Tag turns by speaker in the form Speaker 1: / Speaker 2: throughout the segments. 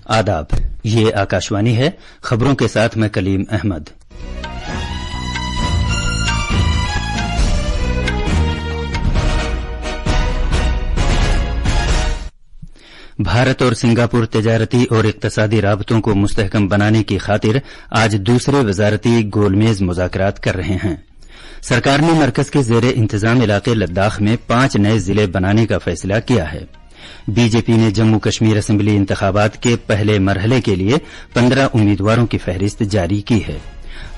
Speaker 1: आदाब, ये आकाशवाणी है। खबरों के साथ मैं कलीम अहमद। भारत और सिंगापुर तजारती और इक्तसादी राबतों को मुस्तहकम बनाने की खातिर आज दूसरे वजारती गोलमेज मुज़ाकरात कर रहे हैं। सरकार ने मरकज के ज़ेरे इंतजाम इलाके लद्दाख में 5 नए जिले बनाने का फैसला किया है। बीजेपी ने जम्मू कश्मीर असेंबली इंतखाबात के पहले मरहले के लिए 15 उम्मीदवारों की फहरिस्त जारी की है।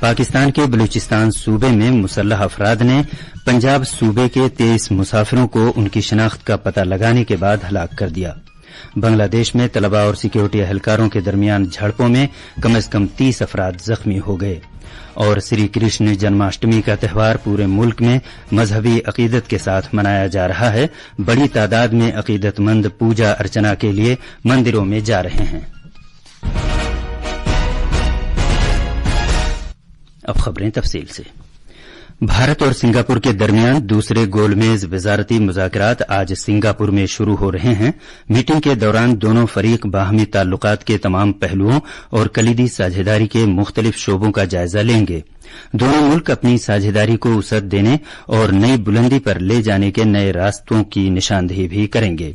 Speaker 1: पाकिस्तान के बलूचिस्तान सूबे में मुसल्लह अफराद ने पंजाब सूबे के 23 मुसाफिरों को उनकी शनाख्त का पता लगाने के बाद हलाक कर दिया। बांग्लादेश में तलबा और सिक्योरिटी एहलकारों के दरमियान झड़पों में कम से कम 30 अफराद जख्मी हो गए। और श्री कृष्ण जन्माष्टमी का त्यौहार पूरे मुल्क में मजहबी अकीदत के साथ मनाया जा रहा है। बड़ी तादाद में अकीदतमंद पूजा अर्चना के लिए मंदिरों में जा रहे हैं। अब खबरें तफसील से। भारत और सिंगापुर के दरमियान दूसरे गोलमेज वजारती मुज़ाकरात आज सिंगापुर में शुरू हो रहे हैं। मीटिंग के दौरान दोनों फरीक बाहमी ताल्लुकात के तमाम पहलुओं और कलीदी साझेदारी के मुख्तलिफ शोबों का जायजा लेंगे। दोनों मुल्क अपनी साझेदारी को वसअत देने और नई बुलंदी पर ले जाने के नए रास्तों की निशानदेही भी करेंगे।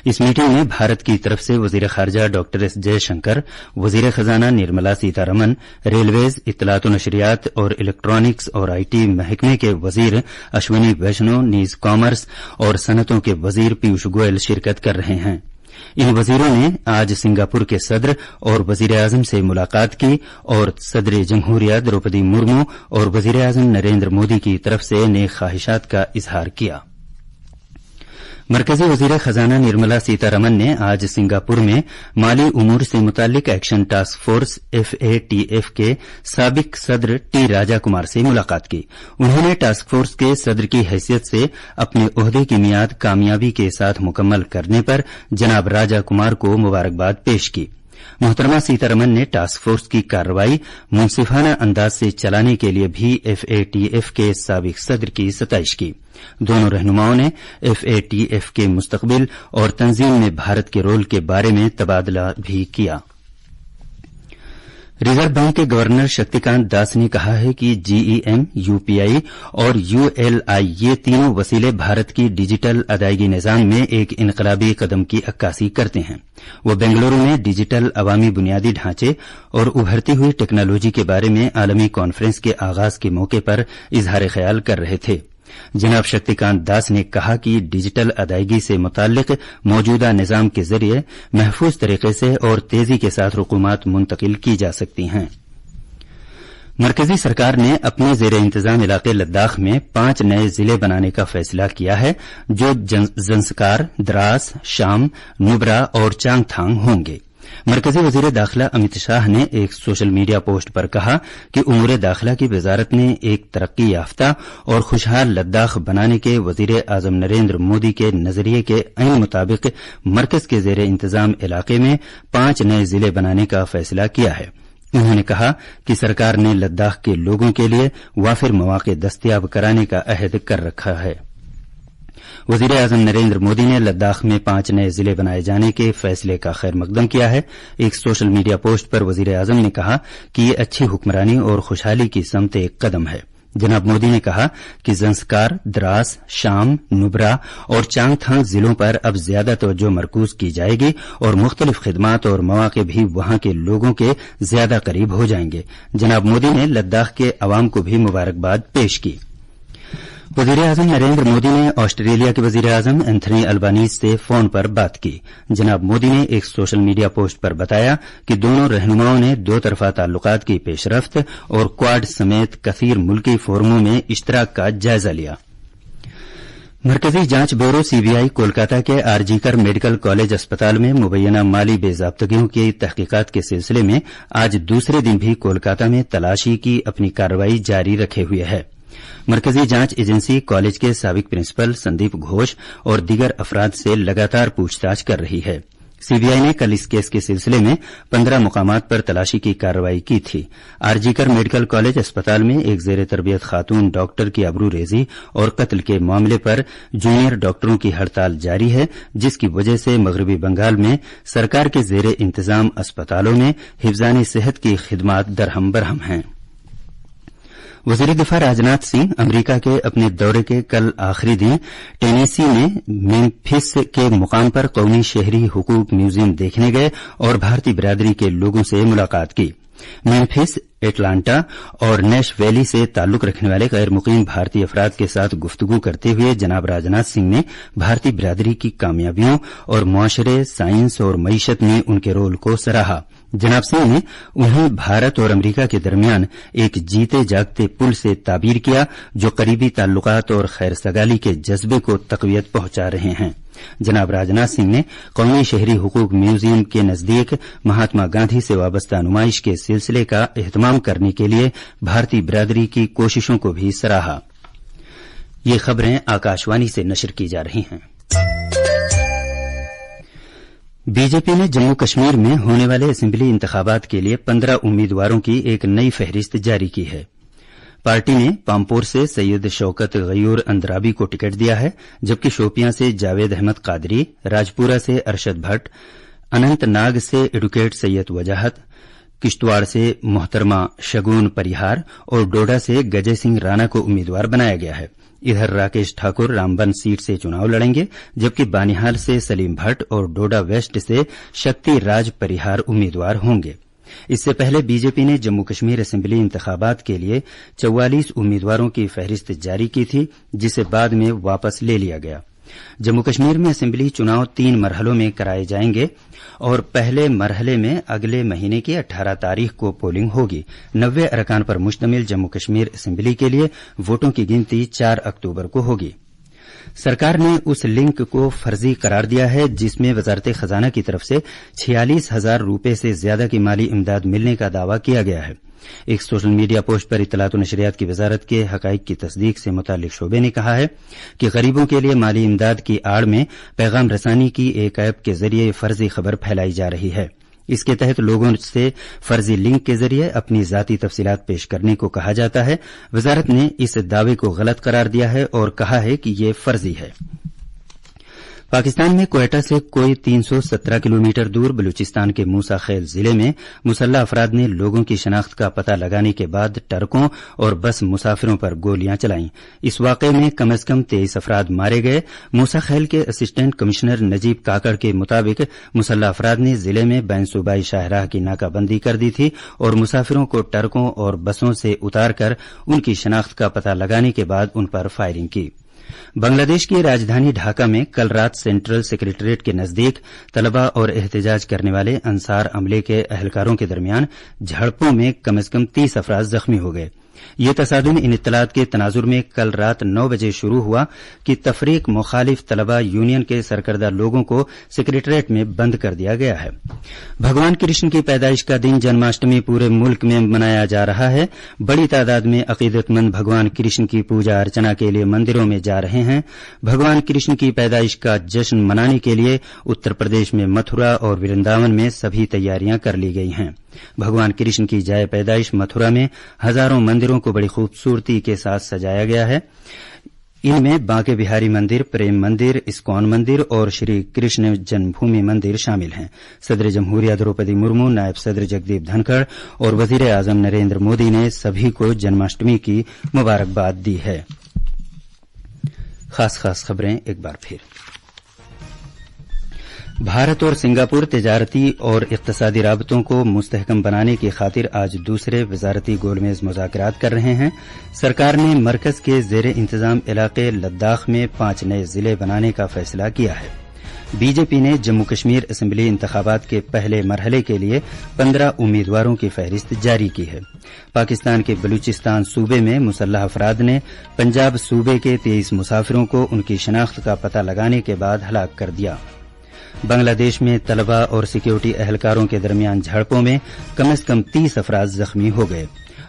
Speaker 1: इस मीटिंग में भारत की तरफ से वजीर खारजा डॉक्टर एस जयशंकर, वजीर खजाना निर्मला सीतारमण, रेलवेज, इत्तलात व नशरियात और इलेक्ट्रॉनिक्स और आईटी महकमे के वजीर अश्विनी वैष्णव, नीज कॉमर्स और सनतों के वजीर पीयूष गोयल शिरकत कर रहे हैं। इन वजीरों ने आज सिंगापुर के सदर और वजीर आजम से मुलाकात की और सदर जमहूरिया द्रौपदी मुर्मू और वजीर आजम नरेंद्र मोदी की तरफ से नेक ख्वाहिशात का इजहार किया। मरकजी वजीर खजाना निर्मला सीतारमण ने आज सिंगापुर में माली उमूर से मुताल्लिक एक्शन टास्क फोर्स FATF के साबिक सदर टी राजा कुमार से मुलाकात की। उन्होंने टास्क फोर्स के सदर की हैसियत से अपने ओहदे की मियाद कामयाबी के साथ मुकम्मल करने पर जनाब राजा कुमार को मुबारकबाद पेश की। मोहतरमा सीतारमण ने टास्क फोर्स की कार्रवाई मुंसिफाना अंदाज से चलाने के लिए भी FATF के साबिक सदर की सताइश की। दोनों रहनुमाओं ने FATF के मुस्तकबिल और तंजीम में भारत के रोल के बारे में तबादला भी किया। रिजर्व बैंक के गवर्नर शक्तिकांत दास ने कहा है कि GEM, UPI और ULI ये तीनों वसीले भारत की डिजिटल अदायगी निजाम में एक इनकलाबी कदम की अक्कासी करते हैं। वो बेंगलुरु में डिजिटल अवामी बुनियादी ढांचे और उभरती हुई टेक्नोलॉजी के बारे में आलमी कॉन्फ्रेंस के आगाज के मौके पर इजहार ख्याल कर रहे थे। जनाब शक्तिकांत दास ने कहा कि डिजिटल अदायगी से मुताल्लिक मौजूदा निजाम के जरिए महफूज तरीके से और तेजी के साथ रकूमात मुंतकिल की जा सकती हैं। मरकजी सरकार ने अपने ज़ेरे इंतजाम इलाके लद्दाख में 5 नए जिले बनाने का फैसला किया है, जो ज़ंस्कार, द्रास, शाम, नुब्रा और चांगथांग होंगे। मरकजी वजीर दाखिला अमित शाह ने एक सोशल मीडिया पोस्ट पर कहा कि उमूर दाखिला की वजारत ने एक तरक्की याफ्ता और खुशहाल लद्दाख बनाने के वजीर आजम नरेंद्र मोदी के नजरिए के ऐन मुताबिक मरकज के ज़ेरे इंतजाम इलाके में 5 नए जिले बनाने का फैसला किया है। उन्होंने कहा कि सरकार ने लद्दाख के लोगों के लिए वाफिर मौके दस्तयाब कराने का अहद कर रखा है। वजीर आजम नरेंद्र मोदी ने लद्दाख में 5 नए जिले बनाए जाने के फैसले का खैर मकदम किया है। एक सोशल मीडिया पोस्ट पर वजीर आजम ने कहा कि ये अच्छी हुक्मरानी और खुशहाली की समत एक कदम है। जनाब मोदी ने कहा कि ज़ंस्कार, द्रास, शाम, नुब्रा और चांगथांग जिलों पर अब ज्यादा तवज्जो मरकूज की जाएगी और मुख्तलिफ खिदमात और मौके भी वहां के लोगों के ज्यादा करीब हो जाएंगे। जनाब मोदी ने लद्दाख के अवाम को भी मुबारकबाद पेश की। वजीर आजम नरेंद्र मोदी ने ऑस्ट्रेलिया के वजीर आजम एंथनी अल्बानीज से फोन पर बात की। जनाब मोदी ने एक सोशल मीडिया पोस्ट पर बताया कि दोनों रहनुमाओं ने दो तरफा ताल्लुकात की पेशरफ्त और क्वाड समेत कसीर मुल्की फोरमों में इश्तराक का जायजा लिया। मरकजी जांच ब्यूरो CBI कोलकाता के आरजीकर मेडिकल कॉलेज अस्पताल में मुबैना माली बेजाब्तगियों की तहकीकात के सिलसिले में आज दूसरे दिन भी कोलकाता में तलाशी की अपनी कार्रवाई जारी रखे हुए है। मरकजी जांच एजेंसी कॉलेज के साबिक प्रिंसिपल संदीप घोष और दीगर अफराद से लगातार पूछताछ कर रही है। सीबीआई ने कल इस केस के सिलसिले में 15 मुकामात पर तलाशी की कार्रवाई की थी। आरजीकर मेडिकल कॉलेज अस्पताल में एक जेर तरबियत खातून डॉक्टर की आबरूरेजी और कत्ल के मामले पर जूनियर डॉक्टरों की हड़ताल जारी है, जिसकी वजह से मगरबी बंगाल में सरकार के जेर इंतजाम अस्पतालों में हिफ्जानी सेहत की खिदमात दरहम बरहम हैं। वजीर दिफा राजनाथ सिंह अमरीका के अपने दौरे के कल आखिरी दिन टेनेसी में मेम्फिस के मुकाम पर कौमी शहरी हुकूक म्यूजियम देखने गए और भारतीय बिरादरी के लोगों से मुलाकात की। मेम्फिस, एटलांटा और नैश वैली से ताल्लुक रखने वाले गैर मुकीम भारतीय अफराद के साथ गुफ्तगू करते हुए जनाब राजनाथ सिंह ने भारतीय बिरादरी की कामयाबियों और मुआशरे, साइंस और मईशत में उनके रोल को सराहा। जनाब सिंह ने उन्हें भारत और अमरीका के दरमियान एक जीते जागते पुल से ताबीर किया, जो करीबी ताल्लुकात और खैर सगाली के जज्बे को तकवीयत पहुंचा रहे हैं। जनाब राजनाथ सिंह ने कौमी शहरी हुकूक म्यूजियम के नजदीक महात्मा गांधी से वाबस्ता नुमाइश के सिलसिले का एहतमाम करने के लिए भारतीय बिरादरी की कोशिशों को भी सराहा। ये खबरें आकाशवाणी से नशर की जा रही हैं। बीजेपी ने जम्मू कश्मीर में होने वाले असेंबली इंतखाबात के लिए 15 उम्मीदवारों की एक नई फहरिस्त जारी की है। पार्टी ने पामपोर से सैयद शौकत गयूर अंद्राबी को टिकट दिया है, जबकि शोपियां से जावेद अहमद कादरी, राजपुरा से अरशद भट्ट, अनंतनाग से एडवोकेट सैयद वजाहत, किश्तवाड़ से मोहतरमा शगुन परिहार और डोडा से गजय सिंह राणा को उम्मीदवार बनाया गया है। इधर राकेश ठाकुर रामबन सीट से चुनाव लड़ेंगे, जबकि बानिहाल से सलीम भट्ट और डोडा वेस्ट से शक्ति राज परिहार उम्मीदवार होंगे। इससे पहले बीजेपी ने जम्मू कश्मीर असेंबली इंतखाबात के लिए 44 उम्मीदवारों की फहरिस्त जारी की थी, जिसे बाद में वापस ले लिया गया। जम्मू कश्मीर में असेंबली चुनाव 3 मरहलों में कराए जाएंगे और पहले मरहले में अगले महीने की 18 तारीख को पोलिंग होगी। 90 अरकान पर मुश्तमिल जम्मू कश्मीर असेंबली के लिए वोटों की गिनती 4 अक्टूबर को होगी। सरकार ने उस लिंक को फर्जी करार दिया है जिसमें वजारत खजाना की तरफ से 46,000 रूपये से ज्यादा की माली इमदाद मिलने का दावा किया गया है। एक सोशल मीडिया पोस्ट पर इत्तलात और नशरियात की वजारत के हकाइक की तस्दीक से मुतालिक शोबे ने कहा है कि गरीबों के लिए माली इमदाद की आड़ में पैगाम रसानी की एक ऐप के जरिए फर्जी खबर फैलाई जा रही है। इसके तहत लोगों से फर्जी लिंक के जरिए अपनी जाती तफसीलात पेश करने को कहा जाता है। वजारत ने इस दावे को गलत करार दिया है और कहा है कि ये फर्जी है। पाकिस्तान में क्वेटा से कोई 317 किलोमीटर दूर बलूचिस्तान के मूसा खेल जिले में मुसल्लह अफराद ने लोगों की शनाख्त का पता लगाने के बाद ट्रकों और बस मुसाफिरों पर गोलियां चलाईं। इस वाकये में कम से कम 23 अफराद मारे गए। मूसा खेल के असिस्टेंट कमिश्नर नजीब काकड़ के मुताबिक मुसल्लह अफराद ने जिले में बैन सूबाई शाहराह की नाकाबंदी कर दी थी और मुसाफिरों को ट्रकों और बसों से उतारकर उनकी शनाख्त का पता लगाने के बाद उन पर फायरिंग की। बांग्लादेश की राजधानी ढाका में कल रात सेंट्रल सेक्रेटरीट के नजदीक तलबा और एहतजाज करने वाले अंसार अमले के अहलकारों के दरमियान झड़पों में कम से कम 30 अफराद जख्मी हो गए। ये तसादुम इन इत्तलात के तनाजुर में कल रात 9 बजे शुरू हुआ कि तफरीक मुखालिफ तलबा यूनियन के सरकर्दा लोगों को सेक्रेटरीट में बंद कर दिया गया है। भगवान कृष्ण की पैदाइश का दिन जन्माष्टमी पूरे मुल्क में मनाया जा रहा है। बड़ी तादाद में अकीदतमंद भगवान कृष्ण की पूजा अर्चना के लिए मंदिरों में जा रहे हैं। भगवान कृष्ण की पैदाइश का जश्न मनाने के लिए उत्तर प्रदेश में मथुरा और वृंदावन में सभी तैयारियां कर ली गई हैं। भगवान कृष्ण की जाए पैदाइश मथुरा में हजारों मंदिरों को बड़ी खूबसूरती के साथ सजाया गया है। इनमें बांके बिहारी मंदिर, प्रेम मंदिर, इस्कॉन मंदिर और श्री कृष्ण जन्मभूमि मंदिर शामिल हैं। सदर जमहूरिया द्रौपदी मुर्मू, नायब सदर जगदीप धनखड़ और वजीर आजम नरेंद्र मोदी ने सभी को जन्माष्टमी की मुबारकबाद दी है। खास खबरें एक बार फिर। भारत और सिंगापुर तिजारती और इक्तसादी राबतों को मुस्तहकम बनाने की खातिर आज दूसरे वजारती गोलमेज मुज़ाकरात कर रहे हैं। सरकार ने मरकज के जेर इंतजाम इलाके लद्दाख में 5 नए जिले बनाने का फैसला किया है। बीजेपी ने जम्मू कश्मीर असेंबली इंतखाबात के पहले मरहले के लिए 15 उम्मीदवारों की फहरिस्त जारी की है। पाकिस्तान के बलूचिस्तान सूबे में मुसल्लह अफराद ने पंजाब सूबे के 23 मुसाफिरों को उनकी शनाख्त का पता लगाने के बाद हलाक कर दिया। बांग्लादेश में तलबा और सिक्योरिटी अहलकारों के दरमियान झड़पों में कम से कम 30 अफराद जख्मी हो गए।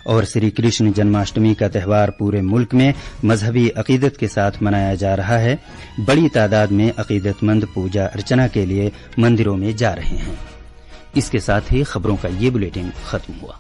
Speaker 1: और श्री कृष्ण जन्माष्टमी का त्यौहार पूरे मुल्क में मजहबी अकीदत के साथ मनाया जा रहा है। बड़ी तादाद में अकीदतमंद पूजा अर्चना के लिए मंदिरों में जा रहे हैं। इसके साथ ही खबरों का ये बुलेटिन खत्म हुआ।